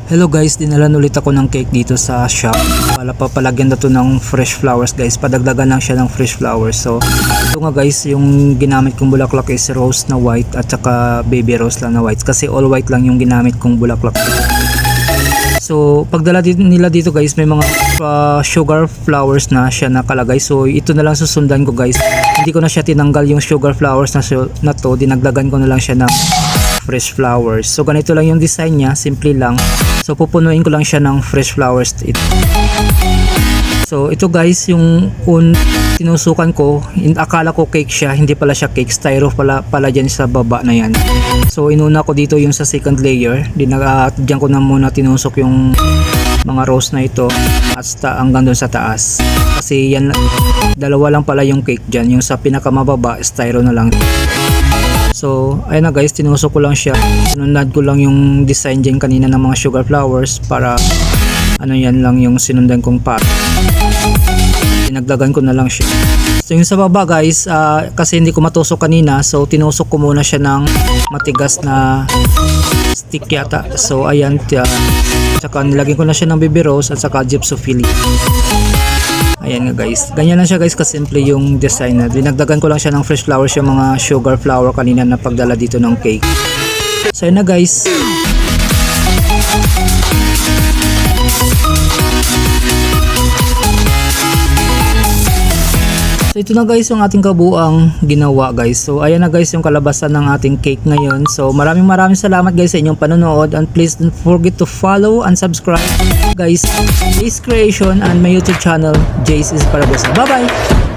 Hello guys, dinalan ulit ako ng cake dito sa shop. Papalagyan na to ng fresh flowers guys. Padagdagan lang siya ng fresh flowers. So, ito nga guys, yung ginamit kong bulaklak is rose na white at saka baby rose lang na white. Kasi all white lang yung ginamit kong bulaklak. So, pagdala nila dito guys, may mga sugar flowers na siya nakalagay. So, ito na lang susundan ko guys. Hindi ko na siya tinanggal yung sugar flowers na to. Dinagdagan ko na lang siya ng fresh flowers. So, ganito lang yung design niya. Simple lang. So, pupunuin ko lang siya ng fresh flowers. So, ito guys, yung tinusukan ko, akala ko cake siya, hindi pala siya cake, styro pala dyan sa baba na yan. So, inuna ko dito yung sa second layer, dyan ko na muna tinusok yung mga rose na ito at hanggang doon sa taas. Kasi yan, dalawa lang pala yung cake dyan, yung sa pinakamababa, styro na lang. So, ayun na guys, tinusok ko lang siya. Sinunod ko lang yung design dyan kanina ng mga sugar flowers para yan lang yung sinundan kong part. Dinagdagan ko na lang siya. So, yung sa baba guys, kasi hindi ko matusok kanina, so tinusok ko muna siya ng matigas na stick yata. So, ayan, tsaka nilagyan ko na siya ng baby rose at saka gypsophili. Ayan nga guys, ganyan lang siya guys, kasimple yung design na. Dinagdagan ko lang siya ng fresh flowers, yung mga sugar flower kanina na pagdala dito ng cake. So yun na guys. So ito na guys yung ating kabuang ginawa guys. So ayan na guys yung kalabasan ng ating cake ngayon. So maraming salamat guys sa inyong panonood, and please don't forget to follow and subscribe guys, Jace Creation and my YouTube channel, Jace is Paragosa. Bye bye!